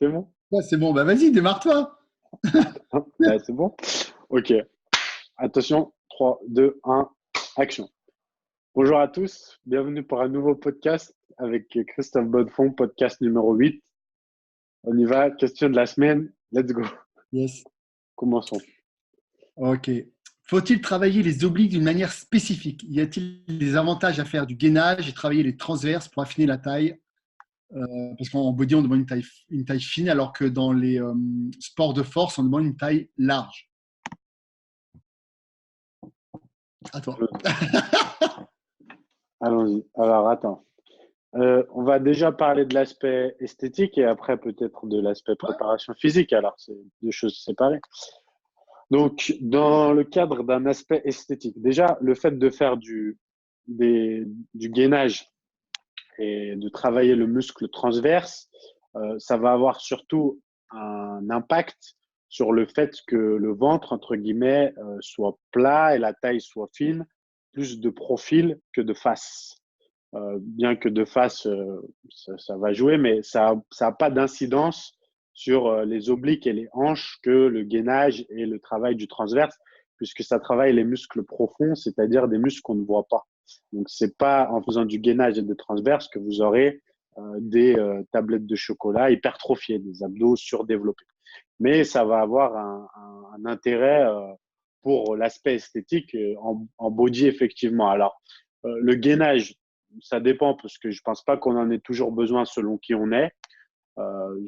C'est bon? Ouais, c'est bon, bah vas-y, démarre-toi. Ouais, c'est bon? Ok. Attention, 3, 2, 1, action. Bonjour à tous, bienvenue pour un nouveau podcast avec Christophe Bonnefond, podcast numéro 8. On y va, question de la semaine, let's go. Yes. Commençons. Ok. Faut-il travailler les obliques d'une manière spécifique? Y a-t-il des avantages à faire du gainage et travailler les transverses pour affiner la taille? Parce qu'en body, on demande une taille fine, alors que dans les sports de force, on demande une taille large. À toi. Allons-y. Alors, attends. On va déjà parler de l'aspect esthétique et après peut-être de l'aspect Ouais. préparation physique. Alors, c'est deux choses séparées. Donc, dans le cadre d'un aspect esthétique, déjà, le fait de faire du gainage et de travailler le muscle transverse, ça va avoir surtout un impact sur le fait que le ventre, entre guillemets, soit plat et la taille soit fine, plus de profil que de face. Bien que de face, ça va jouer, mais ça a pas d'incidence sur les obliques et les hanches que le gainage et le travail du transverse, puisque ça travaille les muscles profonds, c'est-à-dire des muscles qu'on ne voit pas. Donc, c'est pas en faisant du gainage et de transverse que vous aurez des tablettes de chocolat hypertrophiées, des abdos surdéveloppés. Mais ça va avoir un intérêt pour l'aspect esthétique en body, effectivement. Alors, le gainage, ça dépend parce que je pense pas qu'on en ait toujours besoin selon qui on est.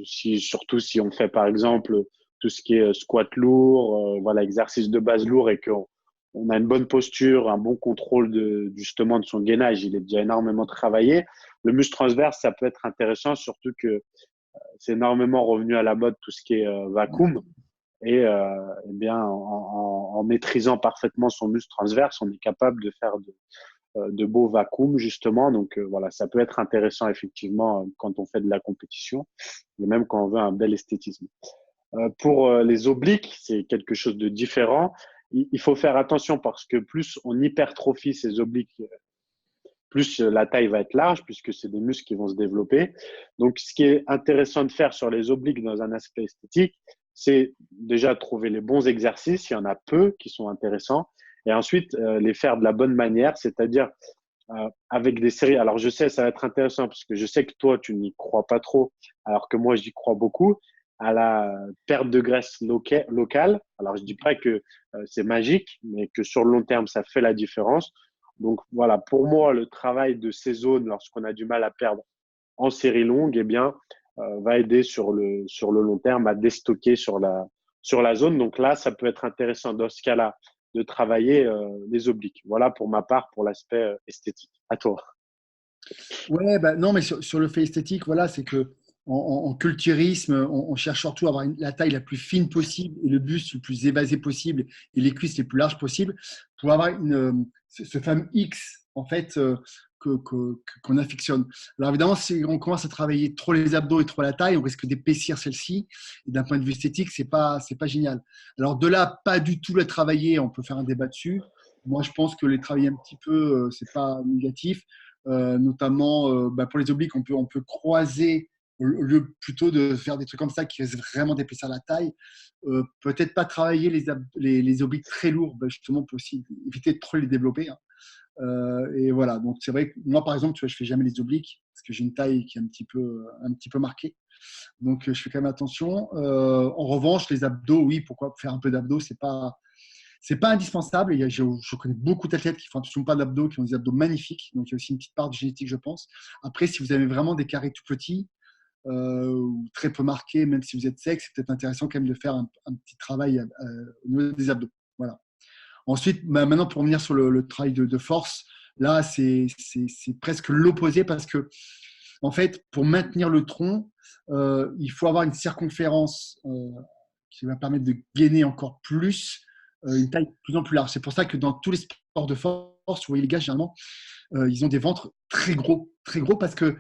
Surtout si on fait par exemple tout ce qui est squat lourd, voilà, exercice de base lourd et qu'on a une bonne posture, un bon contrôle justement de son gainage, il est déjà énormément travaillé. Le muscle transverse, ça peut être intéressant, surtout que c'est énormément revenu à la mode tout ce qui est vacuum. Et eh bien, en maîtrisant parfaitement son muscle transverse, on est capable de faire de beaux vacuums, justement. Donc, voilà, ça peut être intéressant, effectivement, quand on fait de la compétition, et même quand on veut un bel esthétisme. Pour les obliques, c'est quelque chose de différent. Il faut faire attention parce que plus on hypertrophie ces obliques, plus la taille va être large, puisque c'est des muscles qui vont se développer. Donc, ce qui est intéressant de faire sur les obliques dans un aspect esthétique, c'est déjà trouver les bons exercices. Il y en a peu qui sont intéressants. Et ensuite, les faire de la bonne manière, c'est-à-dire avec des séries. Alors, je sais, ça va être intéressant parce que je sais que toi, tu n'y crois pas trop, alors que moi, j'y crois beaucoup à la perte de graisse locale. Alors, je dis pas que c'est magique, mais que sur le long terme, ça fait la différence. Donc, voilà, pour moi, le travail de ces zones, lorsqu'on a du mal à perdre en série longue, eh bien, va aider sur le long terme à déstocker sur la zone. Donc là, ça peut être intéressant dans ce cas-là de travailler les obliques. Voilà pour ma part, pour l'aspect esthétique. À toi. Ouais, bah, non, mais sur le fait esthétique, voilà, c'est que en culturisme, on cherche surtout à avoir la taille la plus fine possible et le buste le plus évasé possible et les cuisses les plus larges possibles pour avoir ce fameux X, en fait, qu'on affectionne. Alors évidemment, si on commence à travailler trop les abdos et trop la taille, on risque d'épaissir celle-ci. Et d'un point de vue esthétique, c'est pas génial. Alors de là, pas du tout la travailler, on peut faire un débat dessus. Moi, je pense que les travailler un petit peu, c'est pas négatif. Notamment bah, pour les obliques, on peut croiser au lieu plutôt de faire des trucs comme ça qui risquent vraiment d'épaissir la taille. Peut-être pas travailler les obliques très lourds, bah, justement pour aussi éviter de trop les développer. Hein. Et voilà, donc c'est vrai que moi par exemple, tu vois, je fais jamais les obliques parce que j'ai une taille qui est un petit peu marquée. Donc je fais quand même attention. En revanche, les abdos, oui, pourquoi faire un peu d'abdos, c'est pas indispensable. Je connais beaucoup d'athlètes qui font absolument pas d'abdos, qui ont des abdos magnifiques. Donc, il y a aussi une petite part de génétique, je pense. Après, si vous avez vraiment des carrés tout petits ou très peu marqués, même si vous êtes sec, c'est peut-être intéressant quand même de faire un petit travail au niveau des abdos. Voilà. Ensuite, bah, maintenant, pour revenir sur le travail de force, là, c'est presque l'opposé parce que, en fait, pour maintenir le tronc, il faut avoir une circonférence qui va permettre de gainer encore plus une taille de plus en plus large. C'est pour ça que dans tous les sports de force, vous voyez les gars, généralement, ils ont des ventres très gros parce que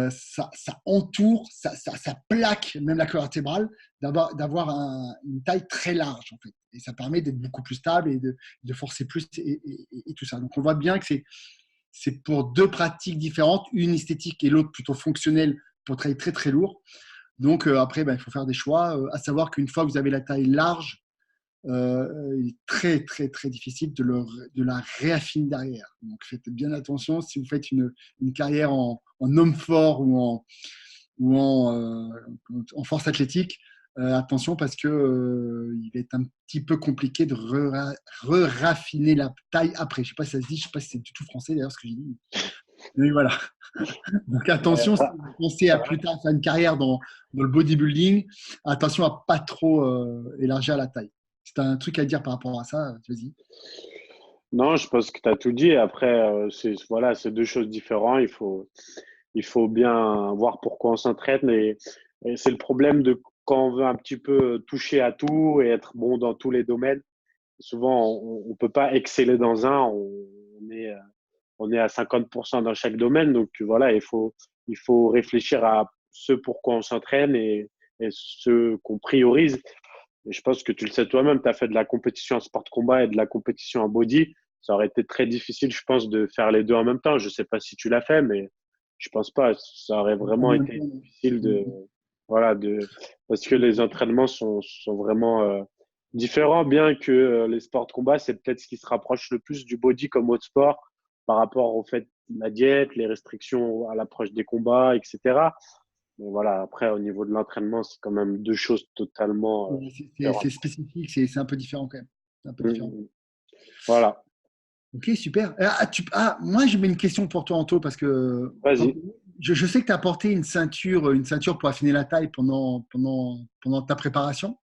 ça entoure, ça plaque même la colonne vertébrale d'avoir une taille très large en fait. Et ça permet d'être beaucoup plus stable et de forcer plus et tout ça. Donc on voit bien que c'est pour deux pratiques différentes, une esthétique et l'autre plutôt fonctionnelle pour travailler très lourd. Donc, après, il faut faire des choix. À savoir qu'une fois que vous avez la taille large, il est très, très, très difficile de la réaffiner derrière. Donc, faites bien attention si vous faites une carrière en homme fort ou en force athlétique. Attention parce que il va être un petit peu compliqué de raffiner la taille après. Je sais pas si ça se dit, je sais pas si c'est du tout français d'ailleurs ce que j'ai dit. Mais voilà. Donc attention, si vous pensez à plus tard faire une carrière dans le bodybuilding, attention à pas trop élargir la taille. Si tu as un truc à dire par rapport à ça, vas-y. Non, je pense que tu as tout dit. Après, voilà, c'est deux choses différentes. Il faut bien voir pourquoi on s'entraîne. Et c'est le problème de quand on veut un petit peu toucher à tout et être bon dans tous les domaines. Souvent, on peut pas exceller dans un. On est à 50% dans chaque domaine. Donc voilà, il faut réfléchir à ce pourquoi on s'entraîne et ce qu'on priorise. Et je pense que tu le sais toi-même, tu as fait de la compétition en sport de combat et de la compétition en body. Ça aurait été très difficile, je pense, de faire les deux en même temps. Je sais pas si tu l'as fait, mais je pense pas. Ça aurait vraiment été difficile voilà, parce que les entraînements sont vraiment différents, bien que les sports de combat, c'est peut-être ce qui se rapproche le plus du body comme autre sport par rapport au fait de la diète, les restrictions à l'approche des combats, etc. Mais voilà, après, au niveau de l'entraînement, c'est quand même deux choses totalement C'est différentes. spécifique, c'est un peu différent quand même. C'est un peu différent. Voilà, Ok, super. Moi, j'ai une question pour toi, Anto, parce que vas-y. je sais que tu as porté une ceinture pour affiner la taille pendant ta préparation.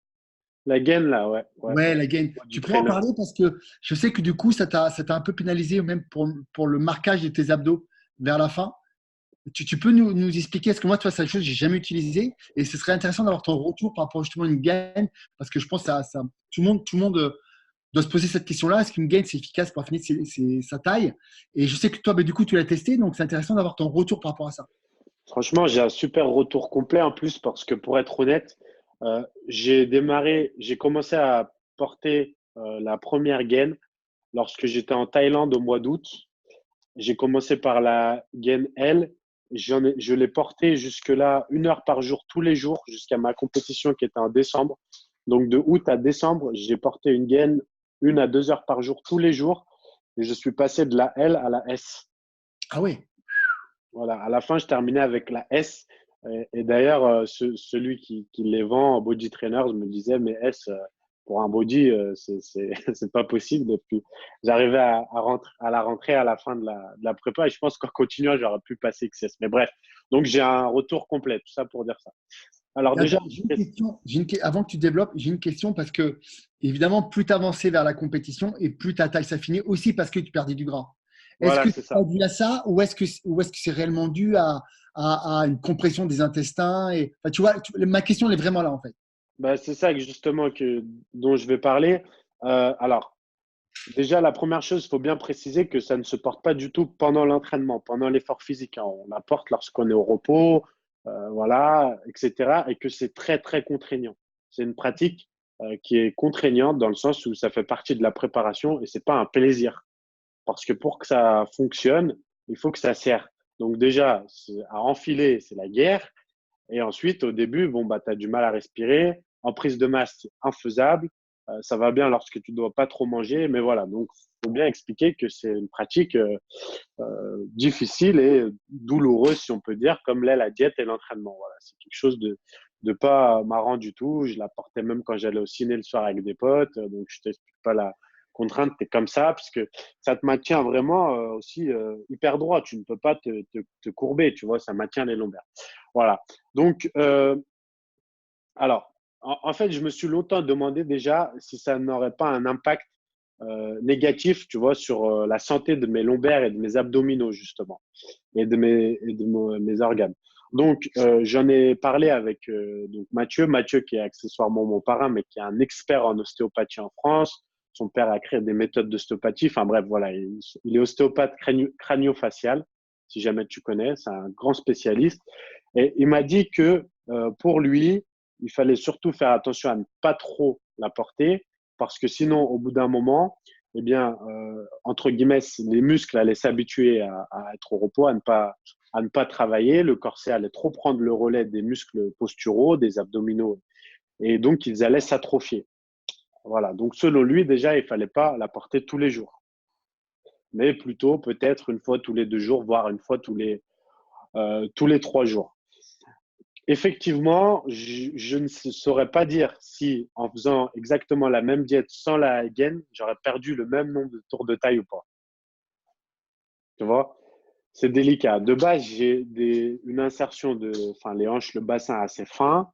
La gaine, là, ouais, ouais. Ouais, la gaine. Du Tu pourrais en trainer. parler parce que je sais que du coup, ça t'a un peu pénalisé, même pour le marquage de tes abdos vers la fin. Tu peux nous expliquer, parce que moi, toi, c'est une chose que j'ai jamais utilisée et ce serait intéressant d'avoir ton retour par rapport justement à une gaine, parce que je pense que tout le monde doit se poser cette question-là. Est-ce qu'une gaine, c'est efficace pour affiner sa taille? Et je sais que toi, du coup, tu l'as testé, donc c'est intéressant d'avoir ton retour par rapport à ça. Franchement, j'ai un super retour complet en plus parce que pour être honnête, j'ai commencé à porter la première gaine lorsque j'étais en Thaïlande au mois d'août. J'ai commencé par la gaine L. Je l'ai portée jusque-là 1 heure par jour, tous les jours, jusqu'à ma compétition qui était en décembre. Donc de août à décembre, j'ai porté une gaine 1 à 2 heures par jour, tous les jours. Et je suis passé de la L à la S. Ah ouais. Voilà, à la fin, je terminais avec la S. Et d'ailleurs, celui qui les vend en body trainer me disait, mais S, pour un body, c'est pas possible. Et puis, j'arrivais à la rentrée à la fin de la prépa. Et je pense qu'en continuant, j'aurais pu passer XS. Mais bref, donc j'ai un retour complet, tout ça pour dire ça. Alors Et déjà, attends, j'ai une question. Avant que tu développes, j'ai une question parce que, évidemment, plus tu avançais vers la compétition et plus ta taille s'affinait aussi parce que tu perdais du gras. Est-ce voilà, que c'est c'est pas ça. dû à ça ou est-ce que c'est réellement dû à une compression des intestins enfin, tu vois, ma question elle est vraiment là en fait. Bah, c'est ça que justement dont je vais parler. Alors, déjà, la première chose, il faut bien préciser que ça ne se porte pas du tout pendant l'entraînement, pendant l'effort physique, hein. On la porte lorsqu'on est au repos, voilà, etc. Et que c'est très, très contraignant. C'est une pratique qui est contraignante dans le sens où ça fait partie de la préparation et c'est pas un plaisir. Parce que pour que ça fonctionne, il faut que ça sert. Donc déjà, à enfiler, c'est la guerre. Et ensuite, au début, bon, bah, tu as du mal à respirer. En prise de masse, c'est infaisable. Ça va bien lorsque tu ne dois pas trop manger. Mais voilà, donc il faut bien expliquer que c'est une pratique difficile et douloureuse, si on peut dire, comme l'est la diète et l'entraînement. Voilà, c'est quelque chose de pas marrant du tout. Je la portais même quand j'allais au ciné le soir avec des potes. Donc, je t'explique pas la contrainte, tu es comme ça, parce que ça te maintient vraiment aussi hyper droit. Tu ne peux pas te courber, tu vois, ça maintient les lombaires. Voilà. Donc, alors, en fait, je me suis longtemps demandé déjà si ça n'aurait pas un impact négatif, tu vois, sur la santé de mes lombaires et de mes abdominaux, justement, et de mes organes. Donc, j'en ai parlé avec donc Mathieu qui est accessoirement mon parrain, mais qui est un expert en ostéopathie en France. Son père a créé des méthodes d'ostéopathie. Enfin bref, voilà, il est ostéopathe crânio-facial, si jamais tu connais. C'est un grand spécialiste. Et il m'a dit que pour lui, il fallait surtout faire attention à ne pas trop la porter parce que sinon, au bout d'un moment, entre guillemets, les muscles allaient s'habituer à être au repos, à ne pas à ne pas travailler. Le corset allait trop prendre le relais des muscles posturaux, des abdominaux, et donc ils allaient s'atrophier. Voilà. Donc selon lui, déjà, il fallait pas la porter tous les jours, mais plutôt peut-être une fois tous les 2 jours, voire une fois tous les 3 jours. Effectivement, je ne saurais pas dire si, en faisant exactement la même diète sans la gaine, j'aurais perdu le même nombre de tours de taille ou pas. Tu vois, c'est délicat. De base, j'ai une insertion enfin, les hanches, le bassin assez fin.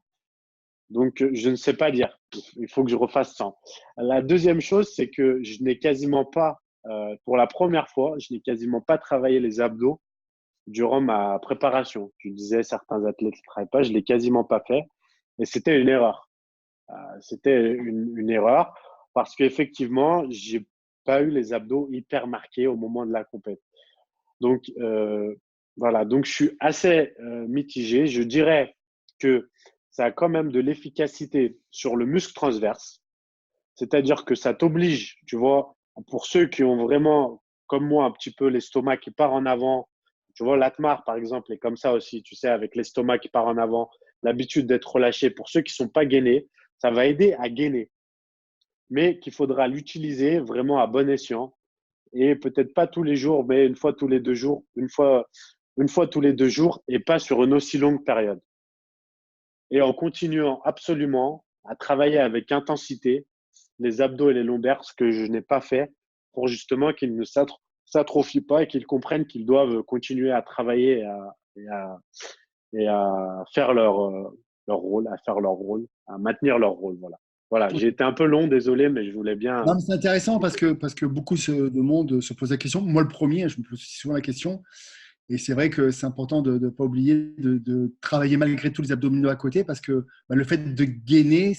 Donc, je ne sais pas dire. Il faut que je refasse 100. La deuxième chose, c'est que je n'ai quasiment pas, pour la première fois, je n'ai quasiment pas travaillé les abdos durant ma préparation. Je disais, certains athlètes ne travaillent pas, je ne l'ai quasiment pas fait. Et c'était une erreur. C'était une erreur parce qu'effectivement, je n'ai pas eu les abdos hyper marqués au moment de la compétition. Donc, voilà. Donc, je suis assez mitigé. Je dirais que ça a quand même de l'efficacité sur le muscle transverse. C'est-à-dire que ça t'oblige, tu vois, pour ceux qui ont vraiment, comme moi, un petit peu l'estomac qui part en avant. Tu vois, l'Atmar, par exemple, est comme ça aussi, tu sais, avec l'estomac qui part en avant, l'habitude d'être relâché. Pour ceux qui ne sont pas gainés, ça va aider à gainer, mais qu'il faudra l'utiliser vraiment à bon escient et peut-être pas tous les jours, mais une fois tous les 2 jours, une fois tous les 2 jours et pas sur une aussi longue période. Et en continuant absolument à travailler avec intensité les abdos et les lombaires, ce que je n'ai pas fait pour justement qu'ils ne s'atrophient pas et qu'ils comprennent qu'ils doivent continuer à travailler et à faire leur rôle, à maintenir leur rôle. Voilà. Voilà, j'ai été un peu long, désolé, mais je voulais bien. Non, mais c'est intéressant parce que beaucoup de monde se pose la question. Moi, le premier, je me pose souvent la question. Et c'est vrai que c'est important de ne pas oublier de travailler malgré tout les abdominaux à côté parce que le fait de gainer,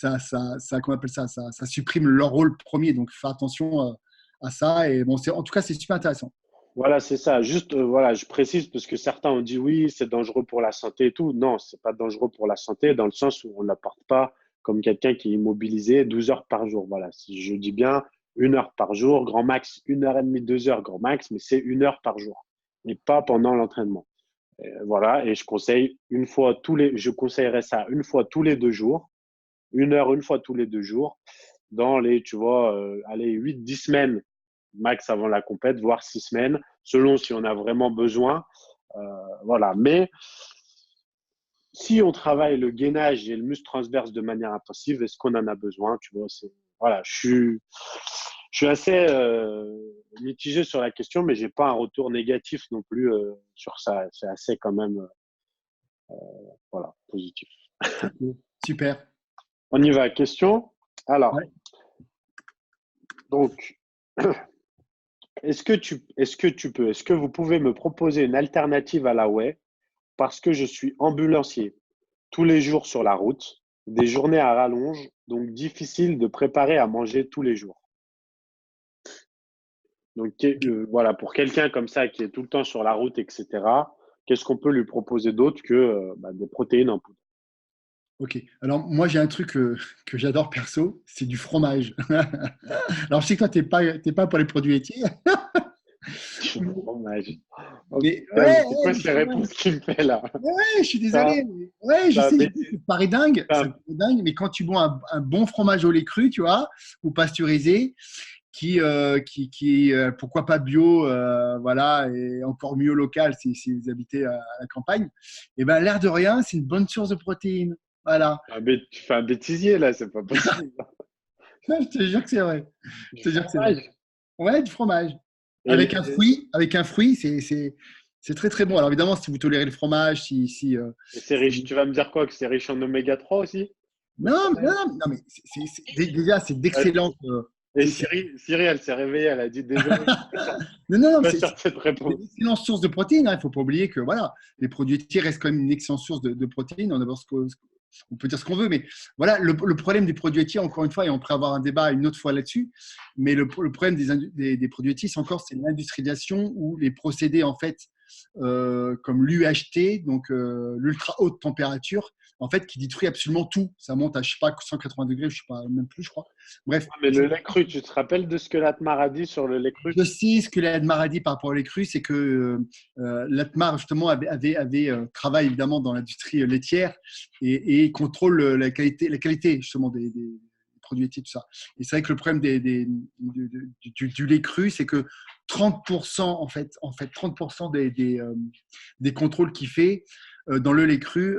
comment on appelle ça supprime leur rôle premier. Donc, faire attention à ça. Et bon, en tout cas, c'est super intéressant. Voilà, c'est ça. Juste, voilà, je précise parce que certains ont dit oui, c'est dangereux pour la santé et tout. Non, c'est pas dangereux pour la santé dans le sens où on ne la porte pas comme quelqu'un qui est immobilisé 12 heures par jour. Voilà, si je dis bien 1 heure par jour, grand max, 1 heure et demie, 2 heures, grand max, mais c'est 1 heure par jour et pas pendant l'entraînement. Voilà, et je conseillerais ça une fois tous les 2 jours, 1 heure une fois tous les 2 jours, dans les, tu vois, allez, 8, 10 semaines max avant la compète, voire 6 semaines, selon si on a vraiment besoin. Voilà. Mais si on travaille le gainage et le muscle transverse de manière intensive, est-ce qu'on en a besoin? Tu vois, voilà, je suis assez mitigé sur la question, mais j'ai pas un retour négatif non plus sur ça. C'est assez quand même voilà, positif. Super. On y va. Question. Alors, Ouais. donc, est-ce que vous pouvez me proposer une alternative à la whey parce que je suis ambulancier tous les jours sur la route, des journées à rallonge, donc difficile de préparer à manger tous les jours. Donc voilà, pour quelqu'un comme ça qui est tout le temps sur la route, etc., qu'est-ce qu'on peut lui proposer d'autre que des protéines en poudre? Ok. Alors, moi, j'ai un truc que j'adore perso, c'est du fromage. Alors, je sais que toi, t'es pas pour les produits laitiers. Du fromage. Oh Mais putain, mais ouais, c'est quoi du ces fromage. réponses qu'il me fait là? Ouais, je suis Ça, désolé. Ouais, je ça, sais, mais- ça te paraît dingue. Ça te ça- paraît dingue, mais quand tu bois un bon fromage au lait cru, tu vois, ou pasteurisé, pourquoi pas bio, voilà, et encore mieux local si vous habitez à la campagne, et ben l'air de rien, c'est une bonne source de protéines. Voilà. tu fais un bêtisier là, c'est pas possible. Je te jure que c'est vrai. Du Je te jure que c'est vrai. fromage. Ouais, du fromage. Et les, Avec un fruit, c'est très très bon. Alors évidemment, si vous tolérez le fromage, et c'est riche. Tu vas me dire quoi? Que c'est riche en oméga 3 aussi? Le non, fromage? non, mais déjà, c'est d'excellentes. Et Siri, elle s'est réveillée, elle a dit désolé, Non, non, non, pas sûr de cette c'est réponse. une excellente source de protéines. Il ne faut pas oublier que voilà, les produits laitiers restent quand même une excellente source de protéines. On peut dire ce qu'on veut, mais voilà, le problème des produits laitiers, encore une fois, et on pourrait avoir un débat une autre fois là-dessus, mais le problème des produits laitiers, c'est l'industrialisation ou les procédés en fait comme l'UHT, donc l'ultra haute température, en fait, qui détruit absolument tout. Ça monte à, je sais pas, 180 degrés, je sais pas, même plus, je crois. Bref. Mais le lait cru, tu te rappelles de ce que l'Atmar a dit sur le lait cru? Je sais ce que l'ADMAR a dit par rapport au lait cru, c'est que l'ADMAR, justement, travaille évidemment dans l'industrie laitière et contrôle la qualité justement des produits laitiers, tout ça. Et c'est vrai que le problème du lait cru, c'est que 30%, en fait 30% des contrôles qu'il fait dans le lait cru,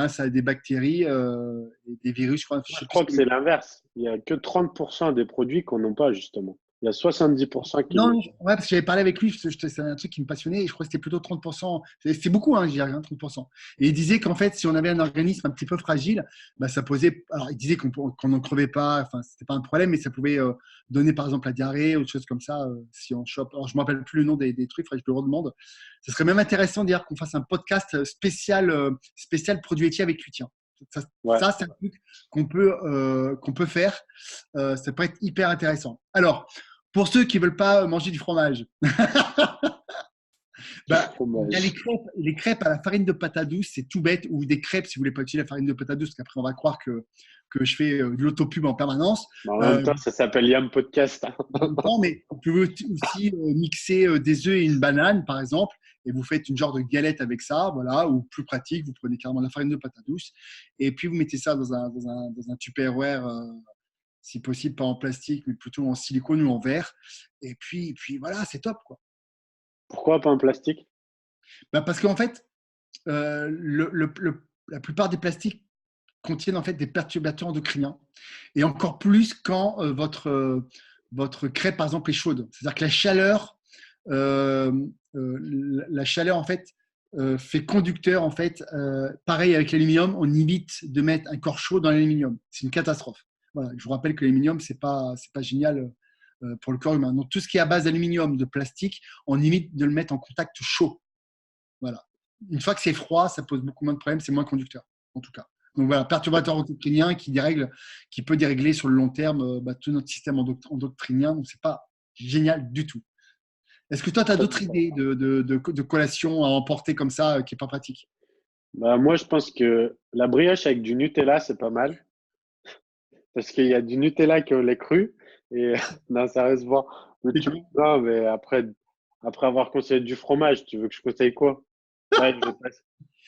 ça a des bactéries et des virus. Je crois que c'est l'inverse. Il n'y a que 30% des produits qu'on n'a pas, justement. Il y a 70% qui Non, l'ont. ouais, parce que j'avais parlé avec lui, c'est un truc qui me passionnait, et je crois que c'était plutôt 30%. C'est beaucoup, hein, je dirais, 30%. Et il disait qu'en fait, si on avait un organisme un petit peu fragile, ça posait. Alors, il disait qu'on n'en crevait pas, enfin, c'était pas un problème, mais ça pouvait donner, par exemple, la diarrhée ou autre chose comme ça, si on chope. Alors, je me rappelle plus le nom des trucs, il faudrait que je le redemande. Ce serait même intéressant dire qu'on fasse un podcast spécial produits laitiers avec lui, tiens. Ouais. Ça, c'est un truc qu'on peut faire. Ça peut être hyper intéressant. Alors, pour ceux qui ne veulent pas manger du fromage, il y a les crêpes à la farine de patate douce, c'est tout bête, ou des crêpes si vous ne voulez pas utiliser la farine de patate douce, parce qu'après on va croire que je fais de l'autopub en permanence. En même temps, ça s'appelle Yam Podcast. Mais vous pouvez aussi mixer des œufs et une banane, par exemple, et vous faites une genre de galette avec ça, voilà, ou plus pratique, vous prenez carrément la farine de patate douce, et puis vous mettez ça dans un Tupperware. Si possible, pas en plastique, mais plutôt en silicone ou en verre. Et puis voilà, c'est top, quoi. Pourquoi pas en plastique? Parce qu'en fait, la plupart des plastiques contiennent en fait des perturbateurs endocriniens. Et encore plus quand votre crêpe, par exemple, est chaude. C'est-à-dire que la chaleur, en fait, fait conducteur, en fait. Pareil avec l'aluminium, on évite de mettre un corps chaud dans l'aluminium. C'est une catastrophe. Voilà, je vous rappelle que l'aluminium, c'est pas génial pour le corps humain. Donc, tout ce qui est à base d'aluminium, de plastique, on évite de le mettre en contact chaud. Voilà. Une fois que c'est froid, ça pose beaucoup moins de problèmes, c'est moins conducteur, en tout cas. Donc voilà, perturbateur endocrinien qui peut dérégler sur le long terme tout notre système endocrinien. Donc, c'est pas génial du tout. Est-ce que toi, tu as d'autres idées de collation à emporter comme ça qui n'est pas pratique? Moi, je pense que la brioche avec du Nutella, c'est pas mal. Parce qu'il y a du Nutella qui est au lait cru. Et non, sérieusement. Non, mais après avoir conseillé du fromage, tu veux que je conseille quoi? Ouais, je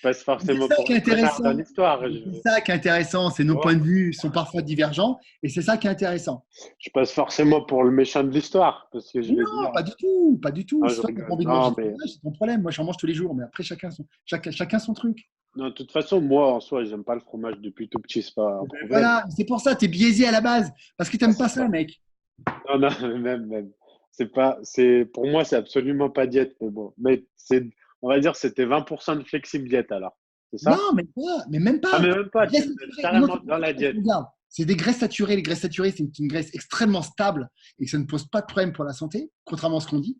passe forcément C'est ça pour qui est le connard intéressant. dans l'histoire. C'est ça qui est intéressant. C'est nos points de vue sont parfois divergents et c'est ça qui est intéressant. Je passe forcément pour le méchant de l'histoire parce que je vais Non, dire. pas du tout, pas du tout. Non, Si je toi, tu as rigole. envie de Non, manger du mais fromage, c'est ton problème. Moi, j'en mange tous les jours, mais après, chacun son truc. non, de toute façon, moi, en soi, j'aime pas le fromage depuis tout petit, c'est pas un problème. Voilà, c'est pour ça, tu es biaisé à la base parce que tu n'aimes pas ça, mec. Non, non, même. Pour moi, c'est absolument pas diète, mais bon. On va dire, c'était 20% de flexible diète alors. C'est ça? Non, même Ah, pas. mais même pas, tu Graisses me mets saturées. carrément dans la diète. Regarde, c'est des graisses saturées. Les graisses saturées, c'est une graisse extrêmement stable et ça ne pose pas de problème pour la santé, contrairement à ce qu'on dit.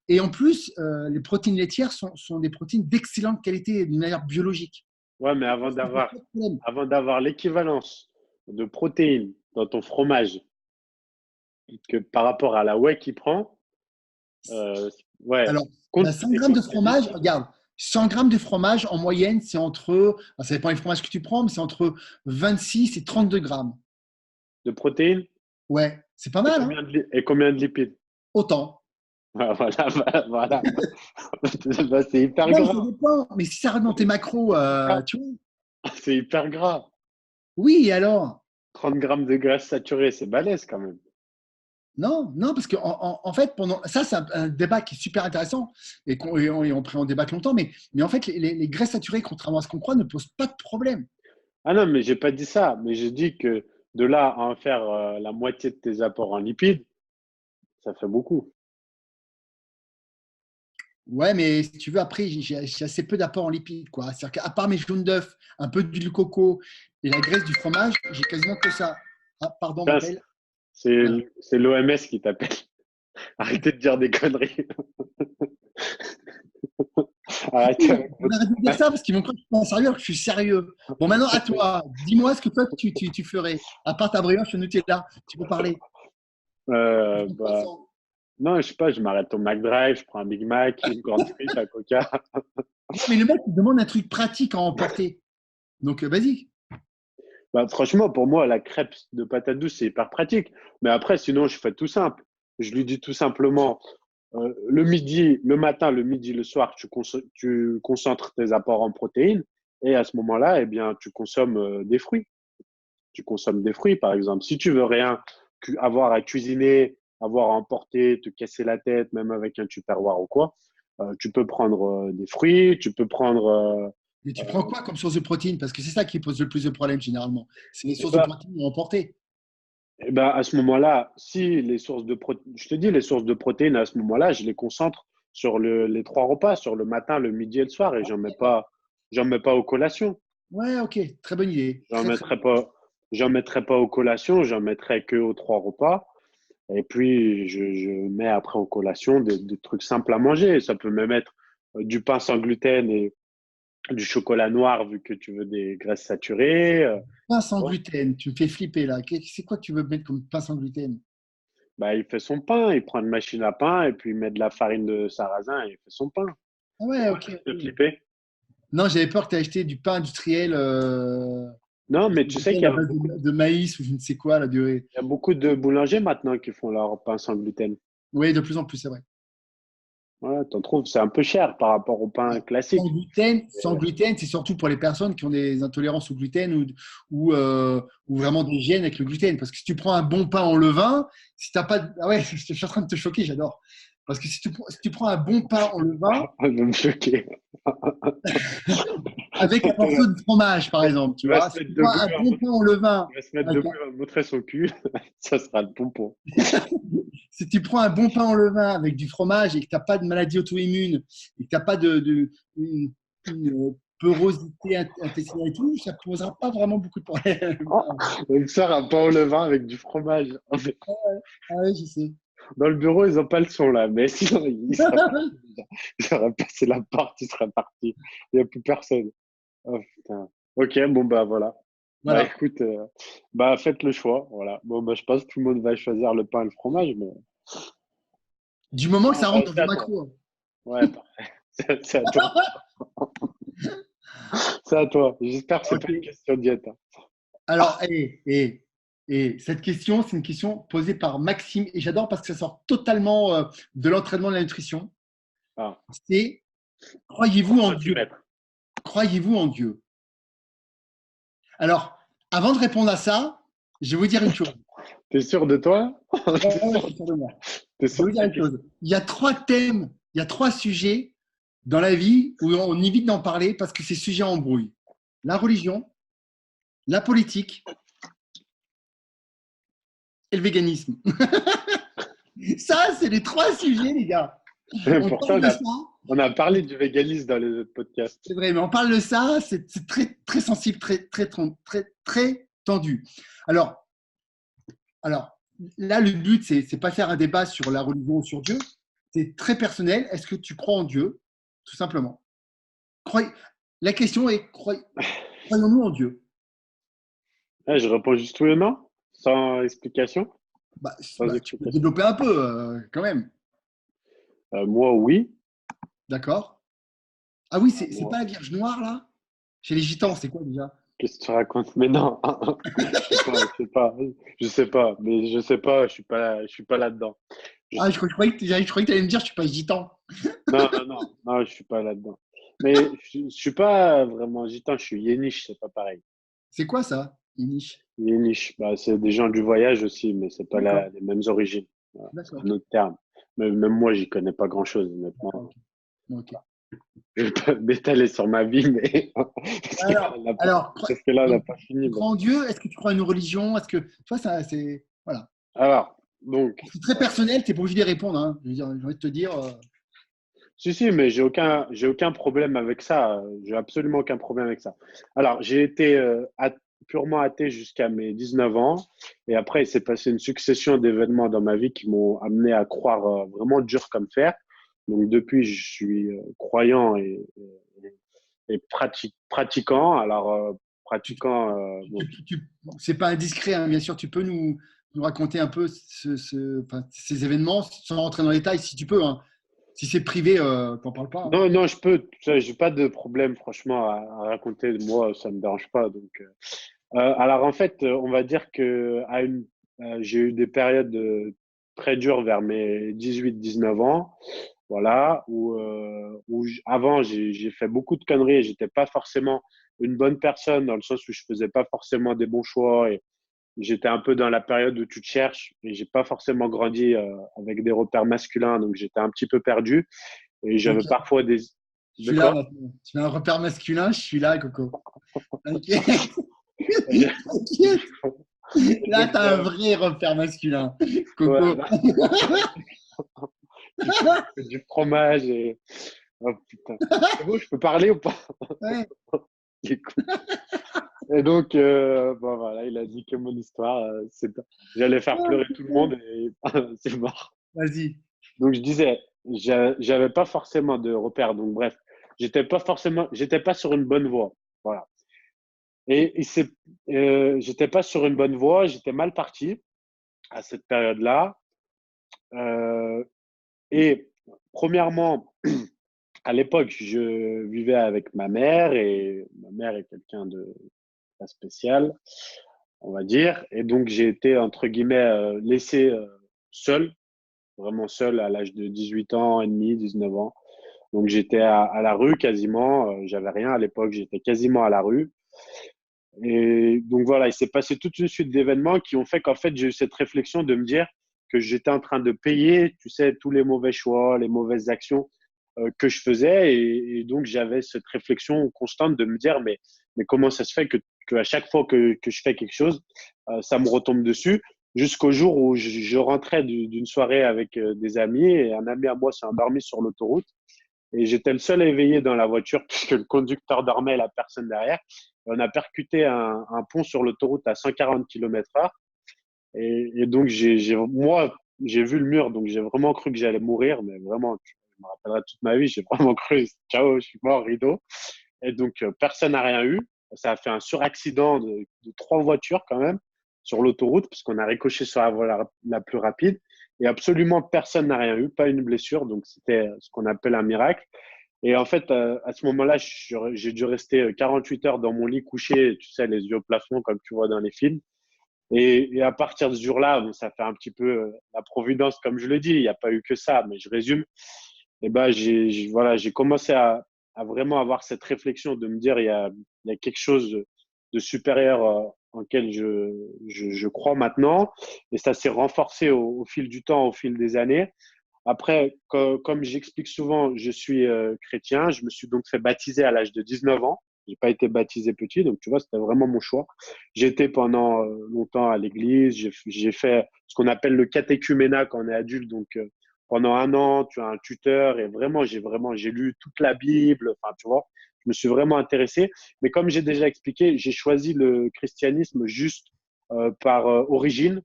Et en plus, les protéines laitières sont des protéines d'excellente qualité d'une manière biologique. Ouais, mais avant d'avoir l'équivalence de protéines dans ton fromage que par rapport à la whey qu'il prend, ouais. Alors, 100 grammes de fromage, regarde, 100 grammes de fromage, en moyenne, c'est ça dépend des fromages que tu prends, mais c'est entre 26 et 32 grammes. De protéines? Ouais, c'est pas mal, hein? Et combien de lipides? Autant. Voilà. C'est hyper Ouais, gras. ça dépend, mais si ça rentre dans tes macros, tu vois. C'est hyper gras. Oui, et alors? 30 grammes de graisse saturée, c'est balèze quand même. Non, parce que en fait, ça, c'est un débat qui est super intéressant et on pourrait en débattre longtemps, mais en fait, les graisses saturées, contrairement à ce qu'on croit, ne posent pas de problème. Ah non, mais j'ai pas dit ça. Mais j'ai dit que de là à en faire la moitié de tes apports en lipides, ça fait beaucoup. Ouais, mais si tu veux, après, j'ai assez peu d'apports en lipides, quoi. C'est-à-dire qu'à part mes jaunes d'œufs, un peu d'huile de coco et la graisse du fromage, j'ai quasiment que ça. Ah, pardon, Putain, m'appelle. c'est l'OMS qui t'appelle. Arrêtez de dire des conneries. Arrêtez. On arrête de dire ça parce qu'ils vont croire que je suis pas sérieux alors que je suis sérieux. Bon, maintenant, à toi, dis-moi ce que toi, tu ferais. À part ta brioche au Nutella, tu peux parler. Bah, Non, je sais pas, je m'arrête au McDrive, je prends un Big Mac, une grande frite, un Coca. Mais le mec, il demande un truc pratique à emporter. Donc, vas-y. Bah, franchement, pour moi, la crêpe de patate douce, c'est hyper pratique. Mais après, sinon, je fais tout simple. Je lui dis tout simplement, le midi, le matin, le midi, le soir, tu concentres tes apports en protéines. Et à ce moment-là, eh bien, tu consommes des fruits. Tu consommes des fruits, par exemple. Si tu veux rien avoir à cuisiner, avoir à emporter, te casser la tête, même avec un Tupperware ou quoi, tu peux prendre des fruits, tu peux prendre. Mais tu prends quoi comme source de protéines? Parce que c'est ça qui pose le plus de problèmes généralement. C'est les Eh sources de ben, protéines à emporter. eh ben, à ce moment-là, si les sources de protéines, je te dis, les sources de protéines, à ce moment-là, je les concentre sur les trois repas, sur le matin, le midi et le soir, et j'en mets pas aux collations. Ouais, ok, très bonne idée. J'en Très, très mettrai bonne. pas, j'en mettrai pas aux collations, j'en mettrai que aux trois repas. Et puis, je mets après aux collations des trucs simples à manger. Ça peut même être du pain sans gluten et du chocolat noir, vu que tu veux des graisses saturées. Pain sans Ouais. gluten, tu me fais flipper là. C'est quoi que tu veux mettre comme pain sans gluten? Bah, il fait son pain, il prend une machine à pain et puis il met de la farine de sarrasin et il fait son pain. Ah ouais, Pourquoi ok, tu te fais ok. flipper? Non, j'avais peur que tu aies acheté du pain industriel Non, mais tu sais qu'il à base de maïs ou je ne sais quoi, la durée. y a beaucoup de boulangers maintenant qui font leur pain sans gluten. Oui, de plus en plus, c'est vrai. Ouais, t'en trouves, c'est un peu cher par rapport au pain classique. Sans gluten, c'est surtout pour les personnes qui ont des intolérances au gluten ou vraiment des gènes avec le gluten. Parce que si tu prends un bon pain en levain, si t'as pas, ah ouais, je suis en train de te choquer, j'adore. Parce que si tu prends un bon pain en levain Je vais me choquer. avec un morceau de fromage, par exemple, tu Il va vois, se si tu mettre prends debout, un bon pain en levain il va se mettre avec debout, il va me montrer son cul. Ça sera le pompon. si tu prends un bon pain en levain avec du fromage et que tu n'as pas de maladie auto-immune et que tu n'as pas une porosité intestinale et tout, ça ne posera pas vraiment beaucoup de problèmes. Oh, il sort un pain au levain avec du fromage. Ah oui, je sais. Dans le bureau, ils n'ont pas le son là, mais sinon, il serait parti déjà. Il aurait passé la porte, il serait parti. Il n'y a plus personne. Oh putain. Ok, bon bah voilà. Bah Voilà. écoute, bah faites le choix. Voilà. Bon bah je pense que tout le monde va choisir le pain et le fromage, mais Du moment que ça rentre dans c'est du à toi. macro. Ouais, parfait. C'est à toi. C'est à toi. J'espère que c'est pas une Ok. question de diète, hein. Alors, cette question, c'est une question posée par Maxime et j'adore parce que ça sort totalement de l'entraînement de la nutrition. Ah, C'est croyez-vous 3 en Dieu? centimètres. Croyez-vous en Dieu? Alors, avant de répondre à ça, je vais vous dire une chose. T'es sûr de toi? Ouais, T'es ouais, sûr, je suis sûr de moi. t'es Je vais sûr vous de dire ta une question? chose. Il y a trois thèmes, il y a trois sujets dans la vie où on évite d'en parler parce que ces sujets embrouillent. La religion, la politique et le véganisme. Ça, c'est les trois sujets, les gars. On Pourtant, parle de ça, on a parlé du véganisme dans les autres podcasts. c'est vrai, mais on parle de ça, c'est très, très sensible, très tendu. Alors, alors là, le but, c'est pas faire un débat sur la religion ou sur Dieu. C'est très personnel. Est-ce que tu crois en Dieu? Tout simplement. Croyez- La question est, croyons-nous en Dieu? Ah, je réponds juste oui ou non, sans explication. Sans Tu peux explication. développer un peu quand même. Moi, oui. D'accord? Ah oui, c'est Moi, pas la Vierge Noire, là? Chez les Gitans, c'est quoi déjà? qu'est-ce que tu racontes? Mais non, je sais pas, mais je sais pas, je suis pas là-dedans. Je Ah, sais pas. je croyais que tu allais me dire, je suis pas gitan. Non, non, non, non, je suis pas là-dedans. Mais je suis pas vraiment gitan, je suis yéniche, c'est pas pareil. C'est quoi ça, Inish? Yéniche, bah, c'est des gens du voyage aussi, mais c'est pas D'accord, les mêmes origines. Voilà, c'est d'accord, un autre terme. Mais même moi, j'y connais pas grand-chose, d'accord, honnêtement. ok. Ok. Je vais pas m'étaler sur ma vie, mais parce que là, Alors, parce que là, on n'a donc, pas fini. tu crois en Dieu? Est-ce que tu crois à une religion? Est-ce que, tu vois, ça, c'est, voilà. Alors, donc, C'est très personnel, t'es pas obligé de répondre, hein. Je veux dire, j'ai envie de te dire, si, si, mais j'ai aucun problème avec ça. J'ai absolument aucun problème avec ça. Alors, j'ai été purement athée jusqu'à mes 19 ans. Et après, il s'est passé une succession d'événements dans ma vie qui m'ont amené à croire vraiment dur comme fer. Donc, depuis, je suis croyant et pratiquant. Alors, tu, pratiquant, bon, c'est pas indiscret, hein, bien sûr, tu peux nous nous raconter un peu enfin, ces événements sans rentrer dans les détails si tu peux, hein. Si c'est privé, t'en parles pas, hein. Non, non, je peux. J'ai pas de problème, franchement, à raconter. Moi, ça me dérange pas. Donc, alors, en fait, on va dire que j'ai eu des périodes très dures vers mes 18-19 ans. Voilà, avant, j'ai fait beaucoup de conneries et j'étais pas forcément une bonne personne dans le sens où je faisais pas forcément des bons choix et j'étais un peu dans la période où tu te cherches et j'ai pas forcément grandi avec des repères masculins, donc j'étais un petit peu perdu et j'avais T'inquiète, parfois des… je De suis là quoi? maintenant. Tu veux un repère masculin, je suis là, Coco. T'inquiète, t'inquiète. Et Là, donc, tu as un vrai repère masculin, ouais, Coco. là, tu fais du fromage et… Oh putain. C'est bon, je peux parler ou pas? Ouais. Il est cool. Et donc, bon, voilà, il a dit que mon histoire, j'allais faire pleurer tout le monde et c'est mort. Vas-y. Donc, je disais, j'avais pas forcément de repères. Donc, bref, j'étais pas sur une bonne voie. Voilà. J'étais pas sur une bonne voie, j'étais mal parti à cette période-là. Euh, et premièrement, à l'époque, je vivais avec ma mère et ma mère est quelqu'un de pas spécial, on va dire. Et donc, j'ai été, entre guillemets, laissé seul, vraiment seul à l'âge de 18 ans et demi, 19 ans. Donc, j'étais à la rue quasiment. J'avais rien à l'époque, j'étais quasiment à la rue. Et donc, voilà, il s'est passé toute une suite d'événements qui ont fait qu'en fait, j'ai eu cette réflexion de me dire que j'étais en train de payer, tu sais, tous les mauvais choix, les mauvaises actions que je faisais. Et donc, j'avais cette réflexion constante de me dire, mais comment ça se fait que à chaque fois que je fais quelque chose, ça me retombe dessus, jusqu'au jour où je rentrais d'une soirée avec des amis et un ami à moi s'est endormi sur l'autoroute. Et j'étais le seul éveillé dans la voiture puisque le conducteur dormait et la personne derrière. Et on a percuté un pont sur l'autoroute à 140 km/h. Et donc, moi, j'ai vu le mur, donc j'ai vraiment cru que j'allais mourir, mais vraiment, je me rappellerai toute ma vie, j'ai vraiment cru, ciao, je suis mort, rideau. Et donc, personne n'a rien eu. Ça a fait un suraccident de 3 voitures quand même sur l'autoroute, puisqu'on a ricoché sur la voie la plus rapide. Et absolument personne n'a rien eu, pas une blessure. Donc, c'était ce qu'on appelle un miracle. Et en fait, à ce moment-là, j'ai dû rester 48 heures dans mon lit couché, tu sais, les yeux au plafond, comme tu vois dans les films. Et à partir de ce jour-là, bon, ça fait un petit peu la providence, comme je le dis. Il n'y a pas eu que ça, mais je résume. Et ben, voilà, j'ai commencé à vraiment avoir cette réflexion de me dire, il y a quelque chose de supérieur en lequel je crois maintenant. Et ça s'est renforcé au fil du temps, au fil des années. Après, comme j'explique souvent, je suis chrétien. Je me suis donc fait baptiser à l'âge de 19 ans. J'ai pas été baptisé petit, donc tu vois, c'était vraiment mon choix. J'ai été pendant longtemps à l'église. J'ai fait ce qu'on appelle le catéchuménat quand on est adulte. Donc pendant un an, tu as un tuteur et j'ai lu toute la Bible. Enfin, tu vois, je me suis vraiment intéressé. Mais comme j'ai déjà expliqué, j'ai choisi le christianisme juste par origine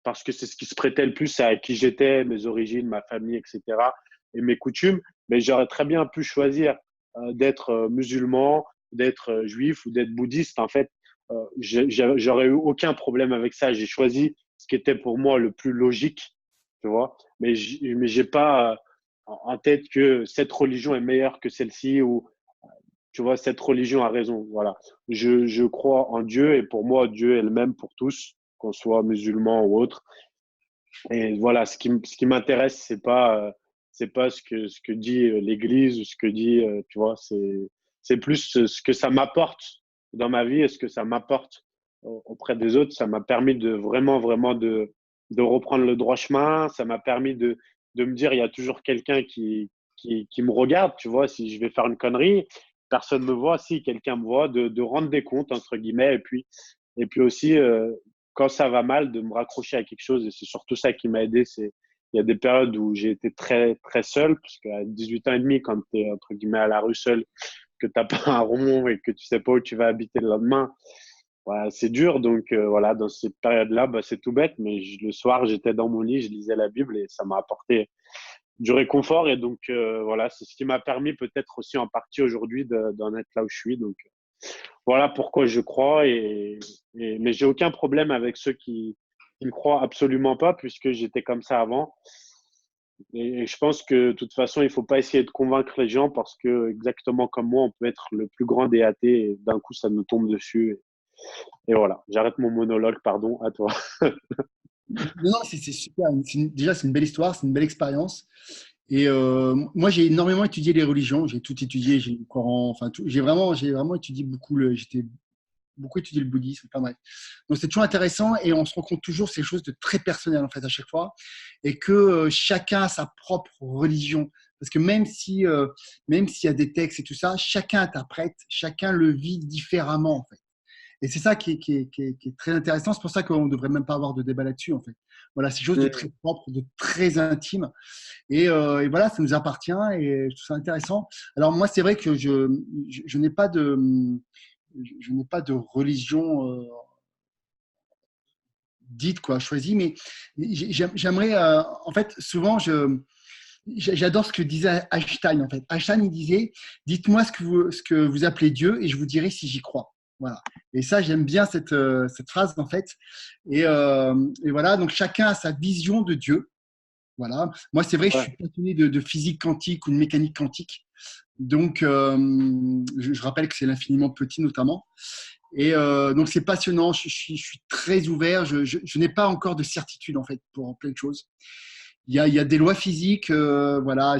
parce que c'est ce qui se prêtait le plus à qui j'étais, mes origines, ma famille, etc. et mes coutumes. Mais j'aurais très bien pu choisir d'être musulman, d'être juif ou d'être bouddhiste. En fait, j'aurais eu aucun problème avec ça. J'ai choisi ce qui était pour moi le plus logique, tu vois. Mais j'ai pas en tête que cette religion est meilleure que celle-ci ou tu vois, cette religion a raison. Voilà. Je crois en Dieu et pour moi, Dieu est le même pour tous, qu'on soit musulman ou autre. Et voilà, ce qui m'intéresse, c'est pas ce que dit l'Église ou ce que dit, tu vois, c'est plus ce que ça m'apporte dans ma vie et ce que ça m'apporte auprès des autres. Ça m'a permis de vraiment, vraiment de reprendre le droit chemin. Ça m'a permis de me dire, il y a toujours quelqu'un qui me regarde, tu vois, si je vais faire une connerie, personne me voit, si quelqu'un me voit, de rendre des comptes, entre guillemets, et puis aussi, quand ça va mal, de me raccrocher à quelque chose. Et c'est surtout ça qui m'a aidé. Il y a des périodes où j'ai été très, très seul, parce qu'à 18 ans et demi, quand tu es, entre guillemets, à la rue seul, que tu n'as pas un rond et que tu sais pas où tu vas habiter le lendemain, voilà, c'est dur. Donc, voilà, dans cette période-là, bah, c'est tout bête, mais le soir, j'étais dans mon lit, je lisais la Bible et ça m'a apporté du réconfort. Et donc, voilà, c'est ce qui m'a permis peut-être aussi en partie aujourd'hui d'en être là où je suis. Donc, voilà pourquoi je crois. Mais j'ai aucun problème avec ceux qui me croient absolument pas puisque j'étais comme ça avant. Et je pense que de toute façon, il faut pas essayer de convaincre les gens parce que exactement comme moi, on peut être le plus grand des athées et d'un coup, ça nous tombe dessus. Et voilà, j'arrête mon monologue, pardon, à toi. Non, non, c'est super. Déjà, c'est une belle histoire, c'est une belle expérience. Et moi, j'ai énormément étudié les religions. J'ai tout étudié. J'ai le Coran. Enfin, j'ai vraiment étudié beaucoup. J'étais beaucoup étudié le bouddhisme. Enfin bref. Donc, c'est toujours intéressant et on se rend compte toujours que c'est quelque chose de très personnel en fait à chaque fois et que chacun a sa propre religion. Parce que même s'il y a des textes et tout ça, chacun interprète, chacun le vit différemment en fait. Et c'est ça qui est très intéressant. C'est pour ça qu'on ne devrait même pas avoir de débat là-dessus, en fait. Voilà, c'est quelque chose de très propre, de très intime. Et voilà, ça nous appartient et je trouve ça intéressant. Alors, moi, c'est vrai que je n'ai pas je n'ai pas de religion dite, quoi, choisie, mais j'aimerais, en fait, souvent, j'adore ce que disait Einstein, en fait. Einstein, il disait, dites-moi ce que vous appelez Dieu et je vous dirai si j'y crois. Voilà. Et ça, j'aime bien cette phrase, en fait. Et voilà, donc chacun a sa vision de Dieu. Voilà. Moi, c'est vrai, je Ouais. suis passionné de physique quantique ou de mécanique quantique. Donc, je rappelle que c'est l'infiniment petit, notamment. Et donc, c'est passionnant. Je suis très ouvert. Je n'ai pas encore de certitude, en fait, pour plein de choses. Il y a des lois physiques. Voilà,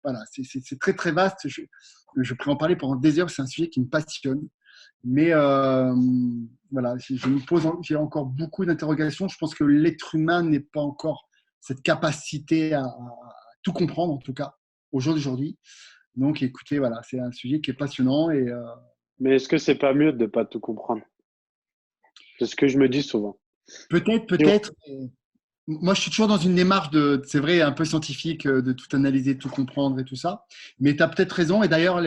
voilà c'est très, très vaste. Je pourrais en parler pendant des heures. C'est un sujet qui me passionne. Mais voilà, j'ai encore beaucoup d'interrogations. Je pense que l'être humain n'est pas encore cette capacité à tout comprendre, en tout cas, au jour d'aujourd'hui. Donc, écoutez, voilà, c'est un sujet qui est passionnant. Et Mais est-ce que c'est pas mieux de ne pas tout comprendre? C'est ce que je me dis souvent. Et on- peut-être. Moi, je suis toujours dans une démarche c'est vrai, un peu scientifique, de tout analyser, tout comprendre et tout ça. Mais tu as peut-être raison. Et d'ailleurs,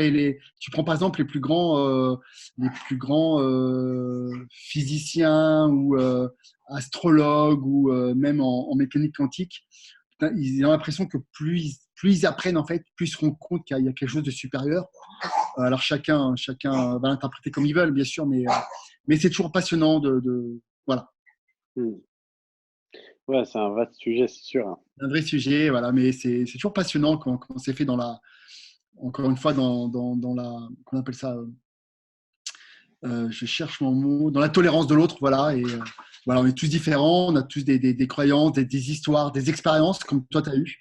tu prends par exemple les plus grands physiciens ou astrologues ou même en mécanique quantique. Ils ont l'impression que plus ils apprennent, en fait, plus ils se rendent compte qu'il y a quelque chose de supérieur. Alors, chacun va l'interpréter comme ils veulent, bien sûr, mais c'est toujours passionnant voilà. Hmm. Ouais, c'est un vaste sujet, c'est sûr, hein. Un vrai sujet, voilà, mais c'est toujours passionnant quand c'est fait encore une fois, dans la, qu'on appelle ça, je cherche mon mot, dans la tolérance de l'autre, voilà, et voilà, on est tous différents, on a tous des croyances, des histoires, des expériences comme toi tu as eu,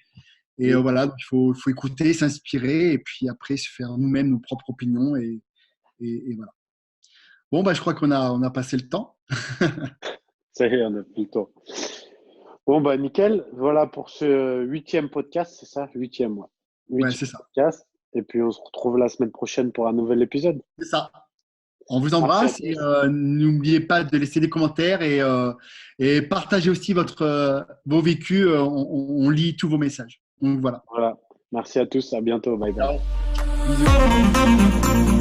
et Hmm. voilà, donc faut écouter, s'inspirer, et puis après se faire nous-mêmes nos propres opinions, et voilà. Bon, bah, je crois on a passé le temps. Ça y est, on a plus le temps. Bon, bah, nickel. Voilà pour ce 8e podcast, c'est ça? 8e, ouais. Ouais, 8e c'est ça, podcast. Et puis, on se retrouve la semaine prochaine pour un nouvel épisode. c'est ça. On vous Merci à embrasse et tous. n'oubliez pas de laisser des commentaires et partagez aussi vos vécus. On lit tous vos messages. Donc voilà. Voilà. Merci à tous. À bientôt. Bye bye. Ciao. Bisous.